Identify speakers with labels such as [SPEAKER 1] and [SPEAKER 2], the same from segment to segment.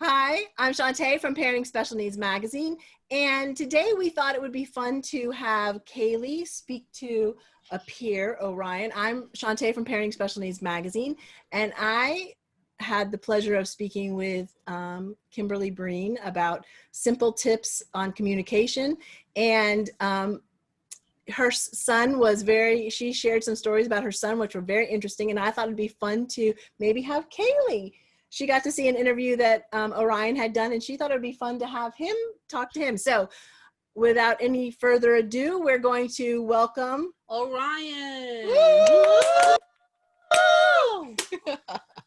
[SPEAKER 1] Hi, I'm Shantae from Parenting Special Needs Magazine, and today we thought it would be fun to have Kailee speak to a peer, Orion. I'm Shantae from Parenting Special Needs Magazine, and I had the pleasure of speaking with Kimberli Breen about simple tips on communication, and her son was she shared some stories about her son, which were very interesting, and I thought it'd be fun to maybe have Kailee. She got to see an interview that Orion had done, and she thought it would be fun to have him talk to him. So without any further ado, we're going to welcome
[SPEAKER 2] Orion.
[SPEAKER 1] Woo!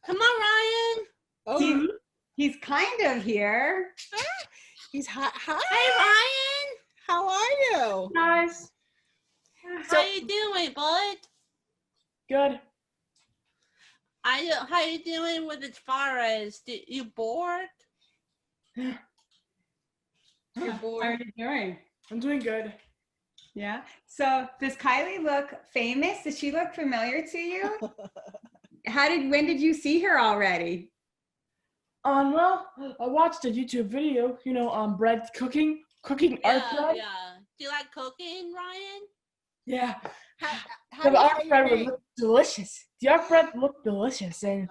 [SPEAKER 2] Come on, Ryan.
[SPEAKER 1] Oh,
[SPEAKER 3] He's kind of here.
[SPEAKER 1] he's hi.
[SPEAKER 2] Hey, Ryan.
[SPEAKER 1] How are you?
[SPEAKER 3] Nice.
[SPEAKER 2] How you doing, bud?
[SPEAKER 3] Good.
[SPEAKER 2] How you doing with as far as you bored?
[SPEAKER 3] You're
[SPEAKER 2] bored.
[SPEAKER 3] How are you doing? I'm doing good. Yeah. So does Kailee look famous? Does she look familiar to you? When did you see her already?
[SPEAKER 4] Well, I watched a YouTube video, bread cooking art bread.
[SPEAKER 2] Yeah. Do you like cooking, Ryan?
[SPEAKER 4] Yeah.
[SPEAKER 1] How
[SPEAKER 4] The art bread would look delicious. The art bread looked delicious and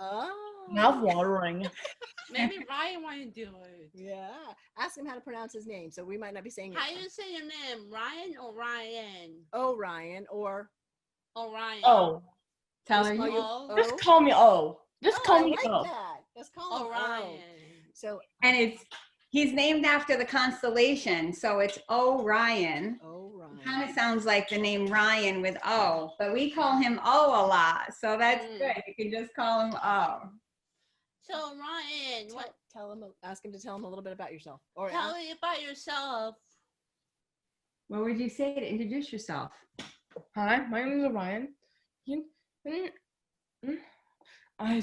[SPEAKER 4] mouth-watering.
[SPEAKER 2] Maybe Ryan want to do it.
[SPEAKER 1] Yeah. Ask him how to pronounce his name, so we might not be saying
[SPEAKER 2] How
[SPEAKER 1] it.
[SPEAKER 2] you say your name, Ryan or Ryan?
[SPEAKER 1] Orion or
[SPEAKER 2] Orion.
[SPEAKER 4] Oh.
[SPEAKER 3] Tell her
[SPEAKER 1] Oh,
[SPEAKER 3] you.
[SPEAKER 2] Oh.
[SPEAKER 4] Just call me O. Just call
[SPEAKER 1] I
[SPEAKER 4] me
[SPEAKER 1] like
[SPEAKER 4] O.
[SPEAKER 1] that. Let's call him
[SPEAKER 2] Orion.
[SPEAKER 1] So
[SPEAKER 3] And he's named after the constellation, so it's Orion.
[SPEAKER 1] Orion.
[SPEAKER 3] Kind of sounds like the name Ryan with O, but we call him O a lot, so that's good. You can just call him O.
[SPEAKER 2] So Ryan,
[SPEAKER 1] Ask him to tell him a little bit about yourself. Or
[SPEAKER 2] tell me about yourself.
[SPEAKER 3] What would you say to introduce yourself?
[SPEAKER 4] Hi, my name is Orion. I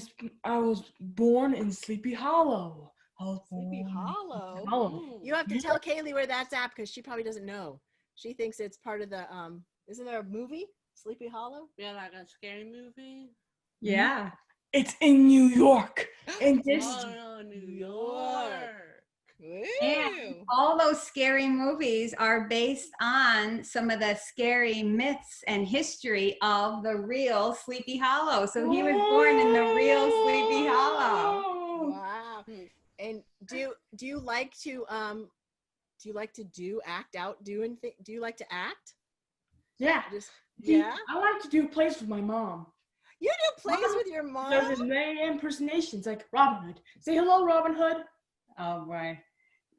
[SPEAKER 4] was born in Sleepy Hollow.
[SPEAKER 1] Sleepy Hollow.
[SPEAKER 4] Hollow.
[SPEAKER 1] You have to tell Kailee where that's at because she probably doesn't know. She thinks it's part of the isn't there a movie? Sleepy Hollow?
[SPEAKER 2] Yeah, like a scary movie.
[SPEAKER 3] Yeah.
[SPEAKER 4] It's in New York. And this
[SPEAKER 2] Oh, New York.
[SPEAKER 3] And all those scary movies are based on some of the scary myths and history of the real Sleepy Hollow. So he was born in the real Sleepy Hollow.
[SPEAKER 1] Wow. And do you like to act out? Do you like to act?
[SPEAKER 4] Yeah.
[SPEAKER 1] Yeah.
[SPEAKER 4] I like to do plays with my mom.
[SPEAKER 1] You do plays with your mom?
[SPEAKER 4] There's many impersonations like Robin Hood. Say hello, Robin Hood.
[SPEAKER 3] Oh boy.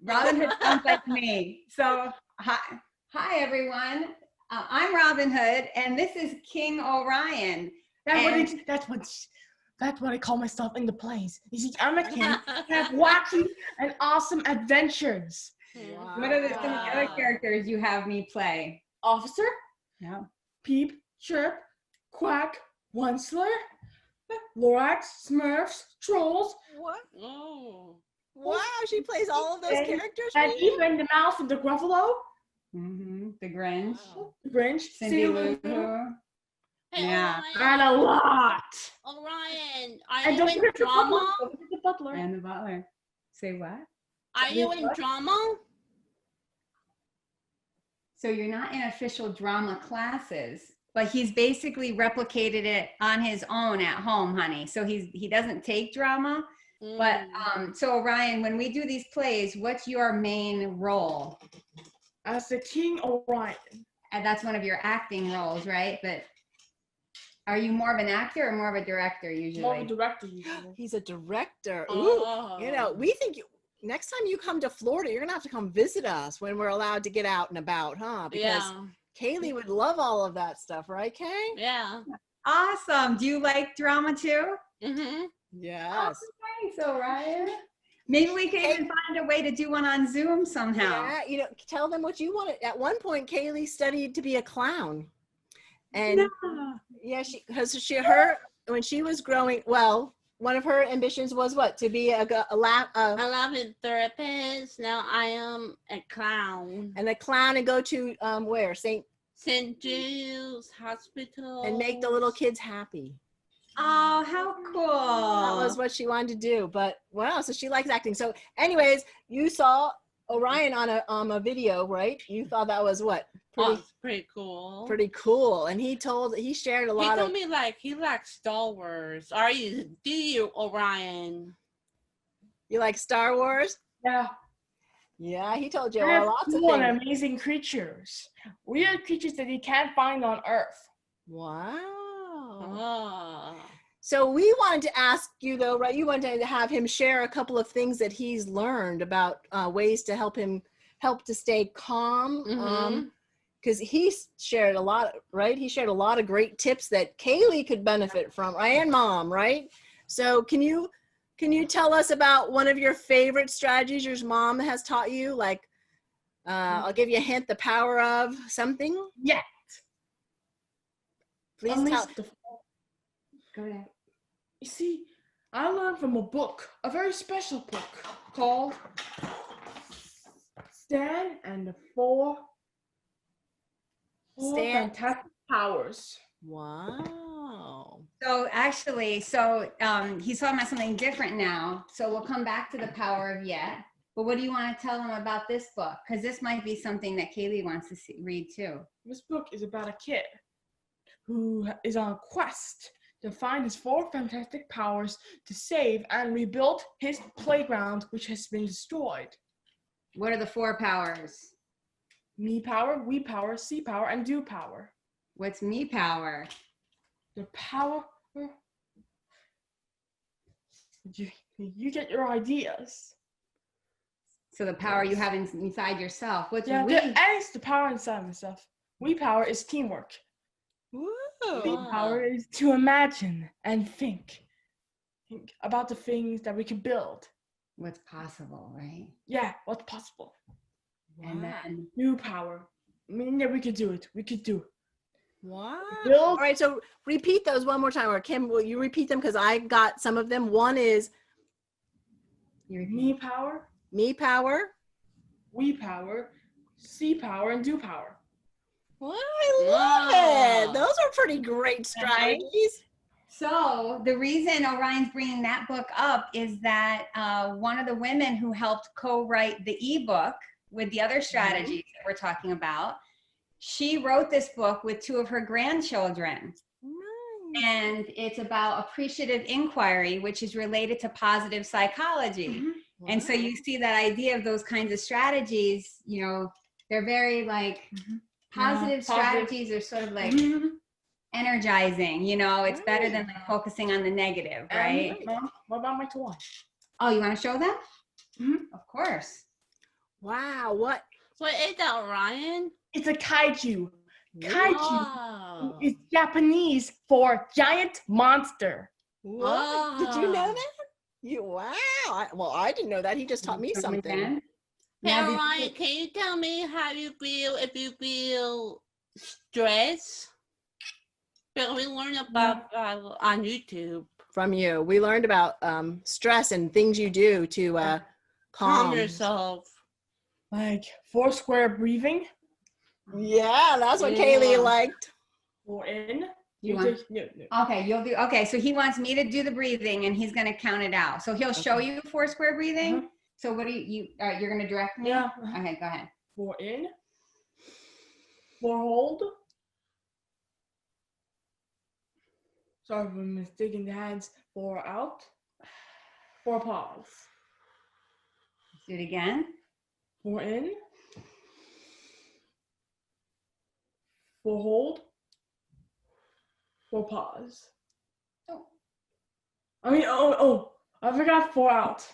[SPEAKER 3] Robin Hood sounds like me. So hi everyone. I'm Robin Hood and this is King Orion.
[SPEAKER 4] That's what I call myself in the plays. You see, I'm a king. I have wacky and awesome adventures.
[SPEAKER 1] Wow.
[SPEAKER 3] What are some of the other characters you have me play?
[SPEAKER 4] Officer,
[SPEAKER 3] Yeah.
[SPEAKER 4] Peep, Chirp, Quack, Onceler, Lorax, Smurfs, Trolls,
[SPEAKER 1] What?
[SPEAKER 2] Oh.
[SPEAKER 1] Wow, she plays all of those characters.
[SPEAKER 4] and
[SPEAKER 1] for you?
[SPEAKER 4] even the Mouse and the Gruffalo,
[SPEAKER 3] The Grinch,
[SPEAKER 1] Wow.
[SPEAKER 4] the Grinch,
[SPEAKER 3] Cindy Lou
[SPEAKER 4] Lou
[SPEAKER 3] Who.
[SPEAKER 2] Hey,
[SPEAKER 3] Yeah.
[SPEAKER 4] and a lot.
[SPEAKER 2] Orion, are
[SPEAKER 4] And
[SPEAKER 2] you
[SPEAKER 4] don't
[SPEAKER 2] in
[SPEAKER 4] forget the
[SPEAKER 2] drama?
[SPEAKER 4] butler. Don't forget the butler.
[SPEAKER 3] And the butler. Say what?
[SPEAKER 2] Are you in
[SPEAKER 4] What?
[SPEAKER 2] drama?
[SPEAKER 3] So you're not in official drama classes, but he's basically replicated it on his own at home, honey. So he doesn't take drama. But so Orion, when we do these plays, what's your main role?
[SPEAKER 4] As the King Orion.
[SPEAKER 3] And that's one of your acting roles, right? But are you more of an actor or more of a director usually?
[SPEAKER 4] More of a director usually.
[SPEAKER 1] He's a director.
[SPEAKER 2] Oh.
[SPEAKER 1] Ooh, we think next time you come to Florida, you're gonna have to come visit us when we're allowed to get out and about, huh? Because Kailee would love all of that stuff, right, Kay?
[SPEAKER 2] Yeah.
[SPEAKER 3] Awesome. Do you like drama too?
[SPEAKER 2] Mm-hmm.
[SPEAKER 1] Yes.
[SPEAKER 3] Thanks, Orion. Maybe we can even find a way to do one on Zoom somehow.
[SPEAKER 1] Yeah, tell them what you wanted. At one point, Kailee studied to be a clown, and when she was growing, well, one of her ambitions was what? To be a
[SPEAKER 2] laughing therapist. Now I am a clown.
[SPEAKER 1] And a clown and go to where? St.
[SPEAKER 2] Jude's Hospital.
[SPEAKER 1] And make the little kids happy.
[SPEAKER 3] Oh, how cool.
[SPEAKER 1] That was what she wanted to do. But wow, so she likes acting. So anyways, you saw Orion on a video, right? You thought that was what?
[SPEAKER 2] It's pretty cool.
[SPEAKER 1] Pretty cool. And he shared a lot
[SPEAKER 2] He told me like he likes Star Wars. Do you, Orion?
[SPEAKER 1] You like Star Wars?
[SPEAKER 4] Yeah.
[SPEAKER 1] Yeah, he told you
[SPEAKER 4] We have
[SPEAKER 1] lots of
[SPEAKER 4] cool and
[SPEAKER 1] things.
[SPEAKER 4] amazing creatures. Weird creatures that you can't find on Earth.
[SPEAKER 1] Wow.
[SPEAKER 2] Oh.
[SPEAKER 1] So we wanted to ask you though, right? You wanted to have him share a couple of things that he's learned about ways to help to stay calm.
[SPEAKER 2] Mm-hmm.
[SPEAKER 1] Because he shared a lot, right? He shared a lot of great tips that Kailee could benefit from, and Mom, right? So can you tell us about one of your favorite strategies your mom has taught you? Like, I'll give you a hint, the power of something.
[SPEAKER 4] Yeah.
[SPEAKER 1] Please
[SPEAKER 4] Unleash
[SPEAKER 1] tell.
[SPEAKER 3] Go ahead.
[SPEAKER 4] You see, I learned from a book, a very special book called Stan and the Four Fantastic Powers.
[SPEAKER 1] Wow.
[SPEAKER 3] So actually, he's talking about something different now. So we'll come back to the power of yet. But what do you want to tell them about this book? Because this might be something that Kailee wants to read too.
[SPEAKER 4] This book is about a kid who is on a quest to find his 4 fantastic powers to save and rebuild his playground, which has been destroyed.
[SPEAKER 3] What are the 4 powers?
[SPEAKER 4] Me power, we power, see power, and do power.
[SPEAKER 3] What's me power?
[SPEAKER 4] The power. You get your ideas.
[SPEAKER 3] So the power you have inside yourself. What's we?
[SPEAKER 4] And it's the power inside myself. We power is teamwork.
[SPEAKER 1] Woo.
[SPEAKER 4] We power is to imagine and think about the things that we can build.
[SPEAKER 3] What's possible, right?
[SPEAKER 4] Yeah, what's possible.
[SPEAKER 3] And then
[SPEAKER 4] New power. I mean, yeah, we could do it. We could do it.
[SPEAKER 1] Wow.
[SPEAKER 4] Build.
[SPEAKER 1] All right, so repeat those one more time. Or Kim, will you repeat them? Because I got some of them. One is
[SPEAKER 4] Me power,
[SPEAKER 1] me power.
[SPEAKER 4] we power, see power, and do power.
[SPEAKER 1] Well, I love it. Those are pretty great strategies.
[SPEAKER 3] So the reason Orion's bringing that book up is that one of the women who helped co-write the ebook with the other strategies that we're talking about, she wrote this book with 2 of her grandchildren.
[SPEAKER 1] Nice.
[SPEAKER 3] And it's about appreciative inquiry, which is related to positive psychology.
[SPEAKER 4] Mm-hmm.
[SPEAKER 3] And so you see that idea of those kinds of strategies, you know, they're very like positive strategies are sort of like energizing, you know, it's better than like focusing on the negative, right?
[SPEAKER 4] Mom, what about my toy?
[SPEAKER 3] Oh, you want to show them? Of course.
[SPEAKER 1] Wow. What?
[SPEAKER 2] What is that, Orion?
[SPEAKER 4] It's a kaiju. Kaiju
[SPEAKER 2] Wow.
[SPEAKER 4] is Japanese for giant monster.
[SPEAKER 1] What? Did you know that? Wow. I didn't know that. He just taught me something.
[SPEAKER 2] Hey, Orion, can you tell me how you feel if you feel stress? Because we learned about on YouTube.
[SPEAKER 1] From you. We learned about stress and things you do to
[SPEAKER 2] Calm yourself.
[SPEAKER 4] Like 4 square breathing.
[SPEAKER 1] Yeah, that's what Kailee liked.
[SPEAKER 4] 4 in.
[SPEAKER 3] Okay, you'll do. Okay, so he wants me to do the breathing, and he's going to count it out. So he'll show you 4 square breathing. So what do you're going to direct me?
[SPEAKER 4] Yeah.
[SPEAKER 3] Okay, go ahead.
[SPEAKER 4] 4 in. 4 hold. Sorry for mistaking the hands. 4 out. 4 pause.
[SPEAKER 3] Let's do it again.
[SPEAKER 4] 4 in. 4 hold. 4 pause.
[SPEAKER 3] Oh.
[SPEAKER 4] I mean, I forgot 4 out.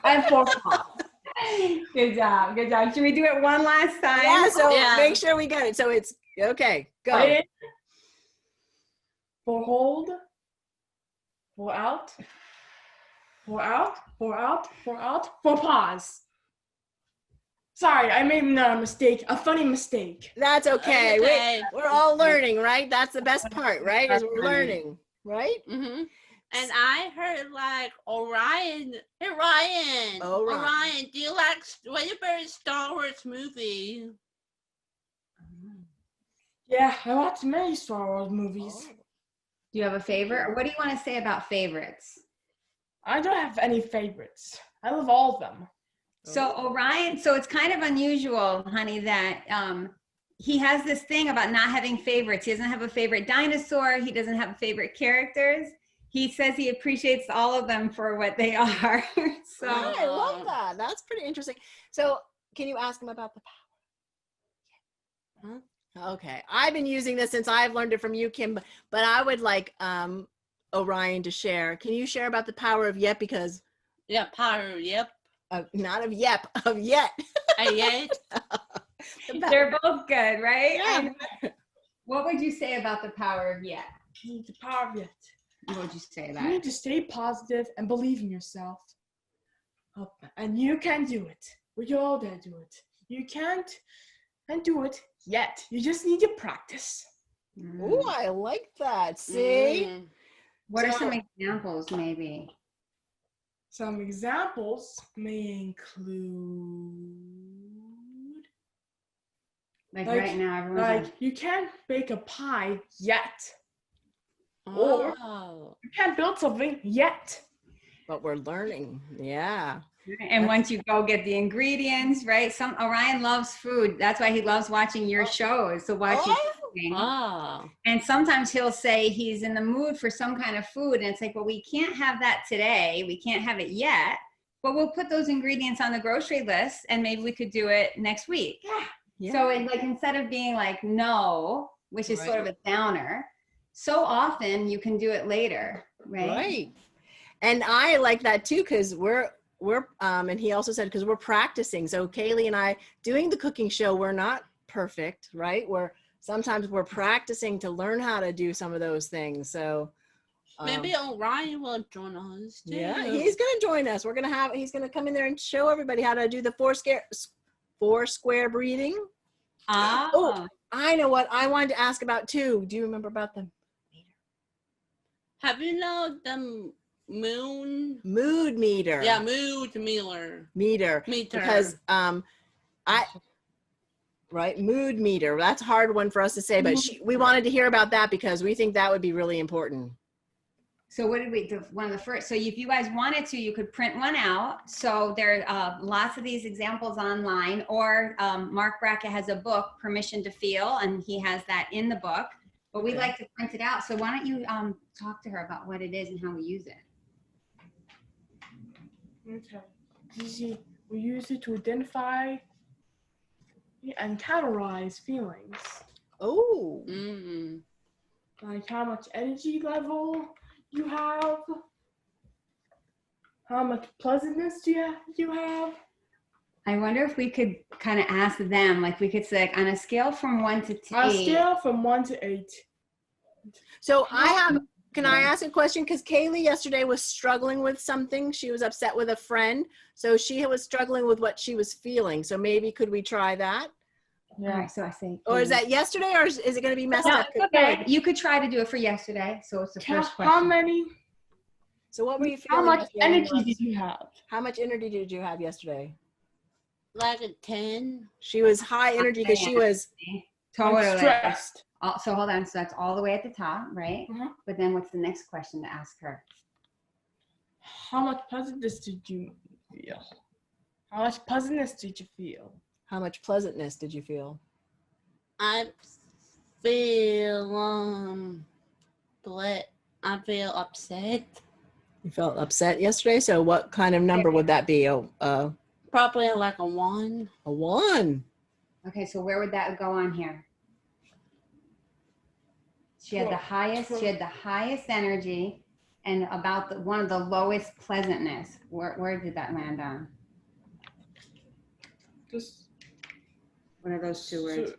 [SPEAKER 4] And 4 pause.
[SPEAKER 3] Good job. Good job. Should we do it one last time?
[SPEAKER 1] Yeah, so make sure we get it. So it's okay. Go.
[SPEAKER 4] 4 in. 4 hold. 4 out. 4 out. 4 out. 4 out. 4 pause. Sorry, I made a mistake. A funny mistake.
[SPEAKER 1] That's okay.
[SPEAKER 2] Okay.
[SPEAKER 1] We're all learning, right? That's the best part, right? Is we're learning, right?
[SPEAKER 2] Mm-hmm. And I heard like Orion. Hey, Ryan. Orion, do you like what's your favorite Star Wars movie?
[SPEAKER 4] Yeah, I watched many Star Wars movies.
[SPEAKER 3] Do you have a favorite? Or what do you want to say about favorites?
[SPEAKER 4] I don't have any favorites. I love all of them.
[SPEAKER 3] So Orion, so it's kind of unusual, honey, that he has this thing about not having favorites. He doesn't have a favorite dinosaur. He doesn't have favorite characters. He says he appreciates all of them for what they are. So
[SPEAKER 1] Oh, I love that. That's pretty interesting. So can you ask him about the power? Huh? Okay. I've been using this since I've learned it from you, Kim, but I would like Orion to share. Can you share about the power of yet? Because
[SPEAKER 2] Yeah, power, yep.
[SPEAKER 1] not of yep, of yet.
[SPEAKER 2] Yet.
[SPEAKER 3] they're both good, right?
[SPEAKER 1] Yeah.
[SPEAKER 3] And what would you say about the power of yet?
[SPEAKER 4] You need the power of it.
[SPEAKER 3] What would you say
[SPEAKER 4] You
[SPEAKER 3] about
[SPEAKER 4] need
[SPEAKER 3] it?
[SPEAKER 4] to stay positive and believe in yourself. And you can do it. We all dare do it. You can't and do it yet. You just need to practice.
[SPEAKER 1] Ooh, I like that. See?
[SPEAKER 2] Mm.
[SPEAKER 3] What are
[SPEAKER 1] So-
[SPEAKER 3] some examples, maybe?
[SPEAKER 4] Some examples may include
[SPEAKER 3] Like
[SPEAKER 4] Like-
[SPEAKER 3] right now, everyone's
[SPEAKER 4] like you can't bake a pie yet.
[SPEAKER 2] Oh.
[SPEAKER 4] You can't build something yet.
[SPEAKER 1] But we're learning. Yeah.
[SPEAKER 3] and once you go get the ingredients, right? Orion loves food. That's why he loves watching your shows. So watch you cooking.
[SPEAKER 2] Oh.
[SPEAKER 3] And sometimes he'll say he's in the mood for some kind of food, and it's like, well, we can't have that today. We can't have it yet, but we'll put those ingredients on the grocery list, and maybe we could do it next week.
[SPEAKER 1] Yeah.
[SPEAKER 3] So, like, instead of being like no, which is sort of a downer, so often you can do it later, right?
[SPEAKER 1] Right. And I like that too, because we're and he also said because we're practicing. So Kailee and I doing the cooking show, we're not perfect, right? Sometimes we're practicing to learn how to do some of those things. So
[SPEAKER 2] Maybe Orion will join us too.
[SPEAKER 1] yeah, he's gonna join us. He's gonna come in there and show everybody how to do the four square breathing.
[SPEAKER 3] Ah,
[SPEAKER 1] Oh, I know what I wanted to ask about too. Do you remember about the
[SPEAKER 2] Have you know the moon?
[SPEAKER 1] mood meter?
[SPEAKER 2] Yeah, mood meter.
[SPEAKER 1] Meter. Because mood meter. That's a hard one for us to say, but we wanted to hear about that because we think that would be really important.
[SPEAKER 3] so what did we do? One of the first, so if you guys wanted to, you could print one out. So there are lots of these examples online, or Mark Brackett has a book, Permission to Feel, and he has that in the book, but we like to print it out. So why don't you talk to her about what it is and how we use it?
[SPEAKER 4] Okay. You see, we use it to identify and categorize feelings.
[SPEAKER 1] Oh.
[SPEAKER 2] Mm.
[SPEAKER 4] Like how much energy level you have, how much pleasantness do you have.
[SPEAKER 3] I wonder if we could kind of ask them, like we could say, like, on a scale from 1 to 8.
[SPEAKER 4] On a scale from 1 to 8.
[SPEAKER 1] So can I ask a question? Because Kailee yesterday was struggling with something. She was upset with a friend. So she was struggling with what she was feeling. So maybe could we try that?
[SPEAKER 3] All right, so I say.
[SPEAKER 1] Or is that yesterday or is it going to be messed
[SPEAKER 3] No,
[SPEAKER 1] up?
[SPEAKER 3] it's okay. You could try to do it for yesterday. So it's the first question.
[SPEAKER 1] So what were you feeling?
[SPEAKER 4] How much
[SPEAKER 1] yesterday?
[SPEAKER 4] energy did you have?
[SPEAKER 1] How much energy did you have yesterday?
[SPEAKER 2] Like a 10.
[SPEAKER 1] She was high energy because she was
[SPEAKER 3] Totally.
[SPEAKER 4] Stressed.
[SPEAKER 3] So hold on. So that's all the way at the top, right?
[SPEAKER 4] Mhm.
[SPEAKER 3] But then what's the next question to ask her?
[SPEAKER 4] How much pleasantness did you feel? How much pleasantness did you feel?
[SPEAKER 1] how much pleasantness did you feel?
[SPEAKER 2] I feel I feel upset.
[SPEAKER 1] You felt upset yesterday. So what kind of number would that be?
[SPEAKER 2] Probably like a 1.
[SPEAKER 1] A 1.
[SPEAKER 3] Okay, so where would that go on here? She had the highest. She had the highest energy, and about one of the lowest pleasantness. Where did that land on?
[SPEAKER 4] Just
[SPEAKER 3] What are those two words?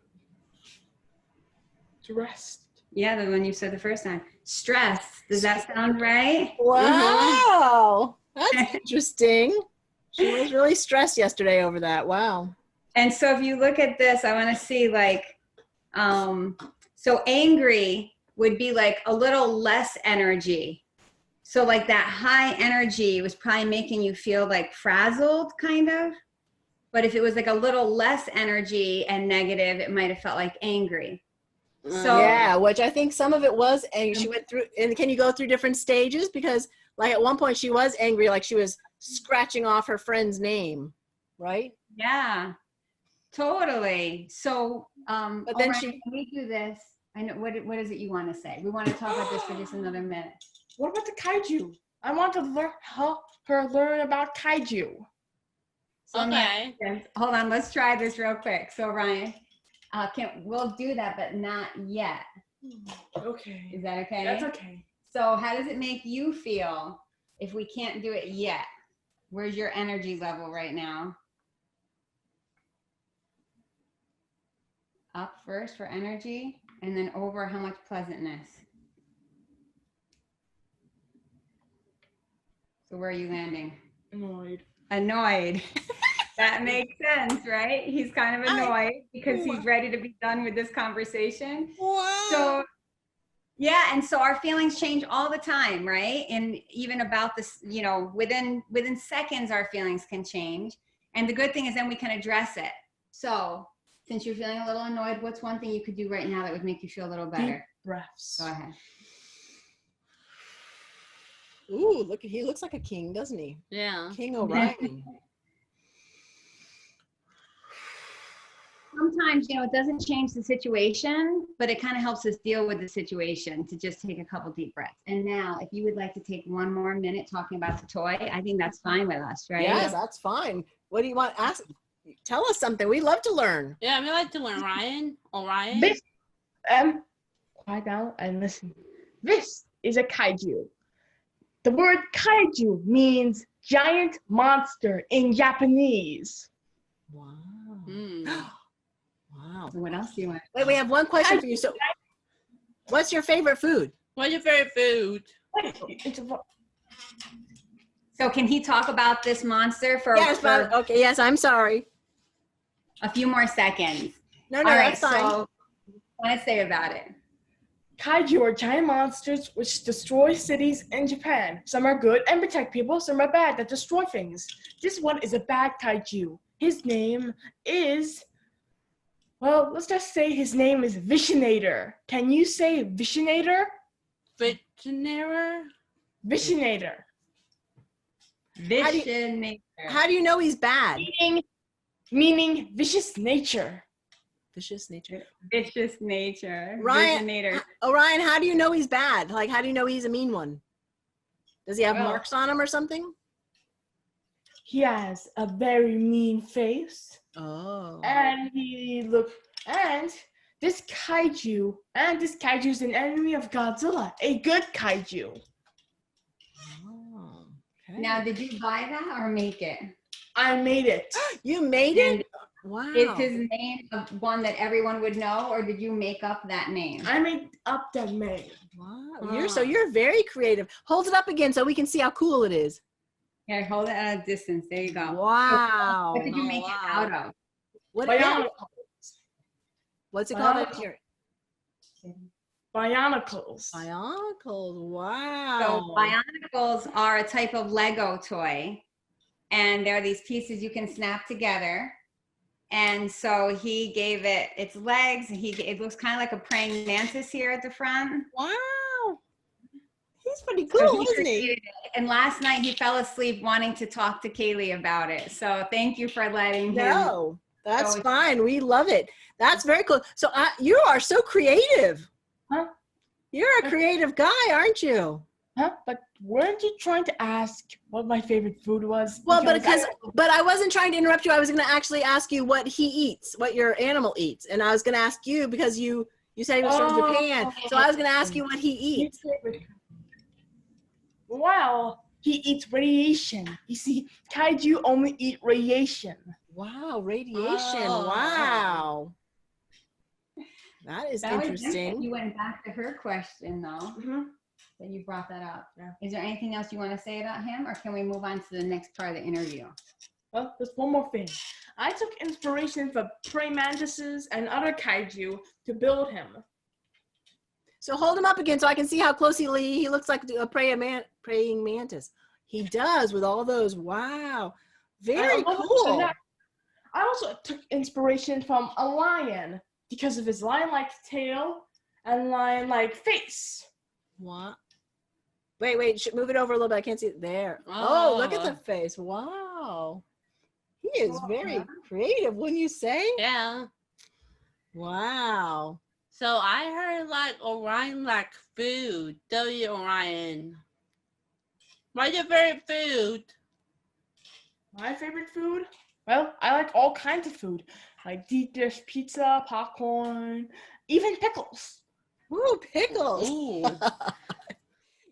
[SPEAKER 4] to rest.
[SPEAKER 3] Yeah, the one you said the first time. Stress. Does that sound right?
[SPEAKER 1] Wow. That's interesting. She was really stressed yesterday over that. Wow.
[SPEAKER 3] And so if you look at this, I want to see like, so angry would be like a little less energy. So like that high energy was probably making you feel like frazzled kind of. But if it was like a little less energy and negative, it might have felt like angry. So
[SPEAKER 1] Yeah, which I think some of it was angry. She went through, and can you go through different stages? Because like at one point she was angry, like she was scratching off her friend's name, right?
[SPEAKER 3] yeah, totally. So,
[SPEAKER 1] But then
[SPEAKER 3] Orion, can we do this? I know, what is it you want to say? We want to talk about this for just another minute.
[SPEAKER 4] What about the kaiju? I want to help her learn about kaiju.
[SPEAKER 3] So let me
[SPEAKER 2] Okay.
[SPEAKER 3] ask you, hold on, let's try this real quick. So Ryan, we'll do that, but not yet.
[SPEAKER 4] Okay.
[SPEAKER 3] Is that okay?
[SPEAKER 4] That's okay.
[SPEAKER 3] So how does it make you feel if we can't do it yet? Where's your energy level right now? Up first for energy, and then over how much pleasantness? So where are you landing?
[SPEAKER 4] Annoyed.
[SPEAKER 3] Annoyed. That makes sense, right? He's kind of annoyed because he's ready to be done with this conversation.
[SPEAKER 1] Wow.
[SPEAKER 3] So yeah, and so our feelings change all the time, right? And even about this, you know, within seconds, our feelings can change. And the good thing is then we can address it. So since you're feeling a little annoyed, what's one thing you could do right now that would make you feel a little better?
[SPEAKER 4] Deep breaths.
[SPEAKER 3] Go ahead.
[SPEAKER 1] Ooh, look, he looks like a king, doesn't he?
[SPEAKER 2] Yeah.
[SPEAKER 1] King Orion.
[SPEAKER 3] Sometimes, you know, it doesn't change the situation, but it kind of helps us deal with the situation to just take a couple deep breaths. And now, if you would like to take one more minute talking about the toy, I think that's fine with us, right?
[SPEAKER 1] Yes, that's fine. What do you want? Ask. Tell us something. We love to learn.
[SPEAKER 2] Yeah, we like to learn, Ryan. Orion.
[SPEAKER 4] This, quiet down and listen. This is a kaiju. The word kaiju means giant monster in Japanese.
[SPEAKER 1] Wow.
[SPEAKER 2] Mm.
[SPEAKER 1] Wow.
[SPEAKER 3] So what else do you want?
[SPEAKER 1] Wait, we have one question for you. So, what's your favorite food?
[SPEAKER 2] What's your favorite food?
[SPEAKER 3] So can he talk about this monster for,
[SPEAKER 1] Yes, but okay. Yes, I'm sorry.
[SPEAKER 3] a few more seconds?
[SPEAKER 1] No,
[SPEAKER 3] All right,
[SPEAKER 1] that's fine.
[SPEAKER 3] so what do I say about it?
[SPEAKER 4] Kaiju are giant monsters which destroy cities in Japan. Some are good and protect people, some are bad that destroy things. This one is a bad kaiju. His name is, well, let's just say his name is Vishinator. Can you say Vishinator?
[SPEAKER 2] Veterinary?
[SPEAKER 4] Vishinator.
[SPEAKER 3] Vishinator.
[SPEAKER 1] How do you know he's bad?
[SPEAKER 4] Meaning vicious nature.
[SPEAKER 1] Vicious nature.
[SPEAKER 3] Vicious nature.
[SPEAKER 1] Ryan,
[SPEAKER 3] Vishinator.
[SPEAKER 1] Orion, how do you know he's bad? Like, how do you know he's a mean one? Does he have
[SPEAKER 4] Well,
[SPEAKER 1] marks on him or something?
[SPEAKER 4] He has a very mean face.
[SPEAKER 1] Oh.
[SPEAKER 4] And this kaiju is an enemy of Godzilla, a good kaiju.
[SPEAKER 1] Oh, okay.
[SPEAKER 3] Now, did you buy that or make it?
[SPEAKER 4] I made it.
[SPEAKER 1] You made
[SPEAKER 3] And
[SPEAKER 1] it? Wow.
[SPEAKER 3] is his name one that everyone would know, or did you make up that name?
[SPEAKER 4] I made up that name.
[SPEAKER 1] Wow. You're very creative. Hold it up again so we can see how cool it is.
[SPEAKER 3] Here, hold it at a distance. There you go.
[SPEAKER 1] Wow.
[SPEAKER 3] What did you make it out of?
[SPEAKER 1] What's it called? I didn't hear it.
[SPEAKER 4] Bionicles.
[SPEAKER 1] Bionicles. Wow.
[SPEAKER 3] So bionicles are a type of Lego toy, and they're these pieces you can snap together. And so he gave it its legs. It looks kind of like a praying mantis here at the front.
[SPEAKER 1] Wow. He's pretty
[SPEAKER 3] So
[SPEAKER 1] cool, isn't he?
[SPEAKER 3] created it. And last night he fell asleep wanting to talk to Kailee about it. So thank you for letting him.
[SPEAKER 1] No, that's
[SPEAKER 3] go.
[SPEAKER 1] fine. We love it. That's very cool. So you are so creative.
[SPEAKER 4] Huh?
[SPEAKER 1] You're a creative guy, aren't you?
[SPEAKER 4] Huh? But weren't you trying to ask what my favorite food was?
[SPEAKER 1] Well, but I wasn't trying to interrupt you. I was going to actually ask you what he eats, what your animal eats. And I was going to ask you because you said he was from Japan. So I was going to ask you what he eats.
[SPEAKER 4] Well, he eats radiation. You see, kaiju only eat radiation.
[SPEAKER 1] Wow, radiation.
[SPEAKER 2] Oh.
[SPEAKER 1] Wow. That is
[SPEAKER 3] That was
[SPEAKER 1] interesting.
[SPEAKER 3] different. You went back to her question though,
[SPEAKER 4] Mm-hmm.
[SPEAKER 3] that you brought that up.
[SPEAKER 4] Yeah.
[SPEAKER 3] Is there anything else you want to say about him, or can we move on to the next part of the interview?
[SPEAKER 4] Well, there's one more thing. I took inspiration from praying mantises and other kaiju to build him.
[SPEAKER 1] So hold him up again so I can see how close he looks like a praying mantis. He does with all those. Wow. Very cool.
[SPEAKER 4] I also took inspiration from a lion because of his lion-like tail and lion like face.
[SPEAKER 1] What? Wait, move it over a little bit. I can't see it there. Oh, look at the face. Wow. He is very creative, wouldn't you say?
[SPEAKER 2] Yeah.
[SPEAKER 1] Wow.
[SPEAKER 2] So I heard like Orion like food. W Orion. What's your favorite food?
[SPEAKER 4] My favorite food? Well, I like all kinds of food, like deep dish pizza, popcorn, even pickles.
[SPEAKER 1] Ooh, pickles.
[SPEAKER 2] Ooh.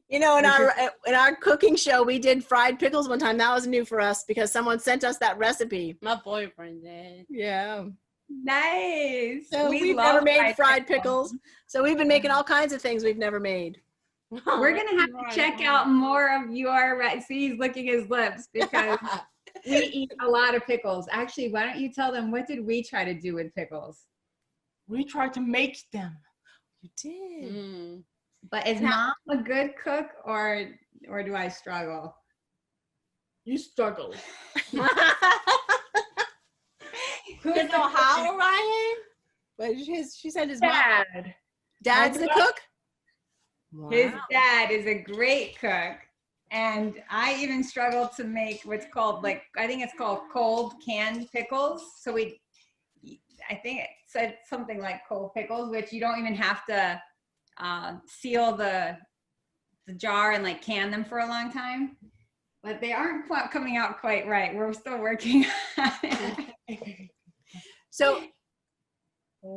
[SPEAKER 1] You know, in our cooking show, we did fried pickles one time. That was new for us because someone sent us that recipe.
[SPEAKER 2] My boyfriend did.
[SPEAKER 1] Yeah.
[SPEAKER 3] Nice.
[SPEAKER 1] So
[SPEAKER 3] We
[SPEAKER 1] we've
[SPEAKER 3] love
[SPEAKER 1] never made fried pickles. So we've been making all kinds of things we've never made.
[SPEAKER 3] We're gonna have to check out more of your. See, he's licking his lips because we eat a lot of pickles. Actually, why don't you tell them what did we try to do with pickles?
[SPEAKER 4] We tried to make them.
[SPEAKER 1] You did.
[SPEAKER 2] Mm.
[SPEAKER 3] But is Mom a good cook or do I struggle?
[SPEAKER 4] You struggle.
[SPEAKER 2] You know how, Orion?
[SPEAKER 1] But she said his mom.
[SPEAKER 4] Dad.
[SPEAKER 1] Dad's the cook? Wow.
[SPEAKER 3] His dad is a great cook. And I even struggle to make what's called I think it's called cold canned pickles. So I think it said something like cold pickles, which you don't even have to seal the jar and like can them for a long time. But they aren't quite coming out quite right. We're still working on it.
[SPEAKER 1] So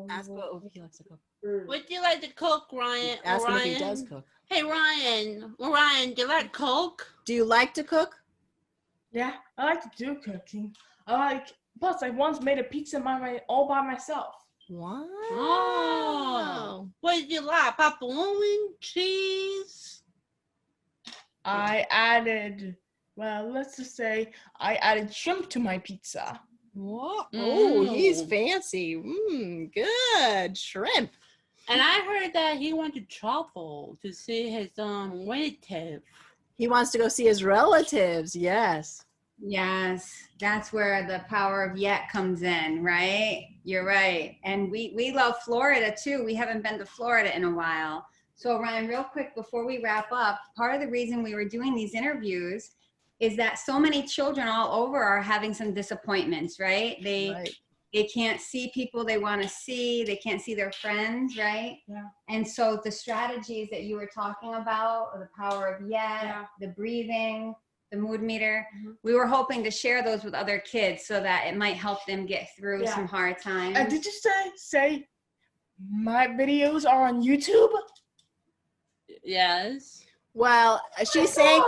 [SPEAKER 1] ask what he likes to cook.
[SPEAKER 2] Would you like to cook, Ryan?
[SPEAKER 1] Ask him if
[SPEAKER 2] Orion?
[SPEAKER 1] he does cook.
[SPEAKER 2] Hey, Orion, do you like Coke?
[SPEAKER 1] Do you like to cook?
[SPEAKER 4] Yeah, I like to do cooking. Plus I once made a pizza all by myself.
[SPEAKER 1] Wow.
[SPEAKER 2] Oh. What did you like? Pepperoni, cheese?
[SPEAKER 4] I added, let's just say I added shrimp to my pizza.
[SPEAKER 1] What? Oh, he's fancy. Good. Shrimp.
[SPEAKER 2] And I heard that he went to travel to see his relative.
[SPEAKER 1] He wants to go see his relatives. Yes.
[SPEAKER 3] Yes, that's where the power of yet comes in, right? You're right. And we love Florida too. We haven't been to Florida in a while. So Ryan, real quick, before we wrap up, part of the reason we were doing these interviews is that so many children all over are having some disappointments, right? They can't see people they want to see. They can't see their friends, right?
[SPEAKER 4] Yeah.
[SPEAKER 3] And so the strategies that you were talking about, the power of yet, the breathing, the mood meter, we were hoping to share those with other kids so that it might help them get through some hard times.
[SPEAKER 4] And did you say my videos are on YouTube?
[SPEAKER 2] Yes.
[SPEAKER 1] Well, she's saying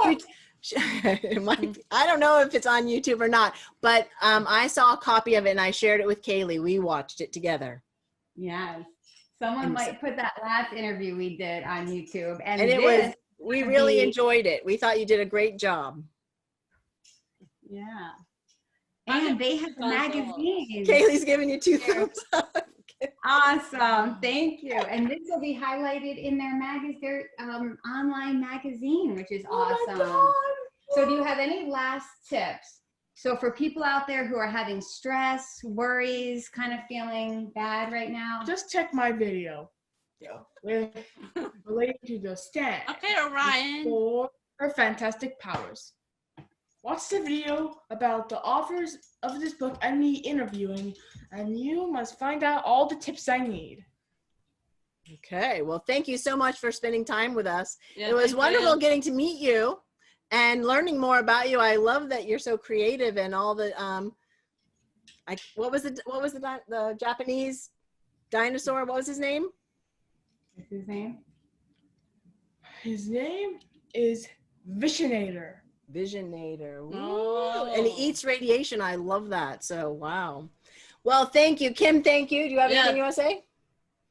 [SPEAKER 1] I don't know if it's on YouTube or not, but I saw a copy of it and I shared it with Kailee. We watched it together.
[SPEAKER 3] Yes. Someone might put that last interview we did on YouTube. And
[SPEAKER 1] we really enjoyed it. We thought you did a great job.
[SPEAKER 3] Yeah. And they have magazines.
[SPEAKER 1] Kaylee's giving you 2 thumbs up.
[SPEAKER 3] Awesome. Thank you. And this will be highlighted in their online magazine, which is awesome. So do you have any last tips? So for people out there who are having stress, worries, kind of feeling bad right now.
[SPEAKER 4] Just check my video. Related to the stand.
[SPEAKER 2] Okay, Orion.
[SPEAKER 4] For her fantastic powers. Watch the video about the authors of this book and me interviewing, and you must find out all the tips I need.
[SPEAKER 1] Okay, well, thank you so much for spending time with us.
[SPEAKER 2] Yeah,
[SPEAKER 1] it was wonderful getting to meet you and learning more about you. I love that you're so creative and all the what was the Japanese dinosaur? What was his name?
[SPEAKER 3] What's his name?
[SPEAKER 4] His name is Visionator.
[SPEAKER 1] Visionator.
[SPEAKER 2] Oh.
[SPEAKER 1] And he eats radiation. I love that. So, wow. Well, thank you. Kim, thank you. Do you have anything you want to say?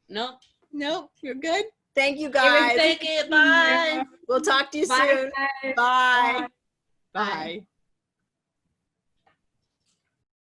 [SPEAKER 2] Nope.
[SPEAKER 1] Nope. You're good? Thank you, guys.
[SPEAKER 2] Thank you. Bye.
[SPEAKER 1] We'll talk to you
[SPEAKER 3] Bye,
[SPEAKER 1] soon.
[SPEAKER 3] guys.
[SPEAKER 1] Bye.
[SPEAKER 3] Bye.
[SPEAKER 1] Bye.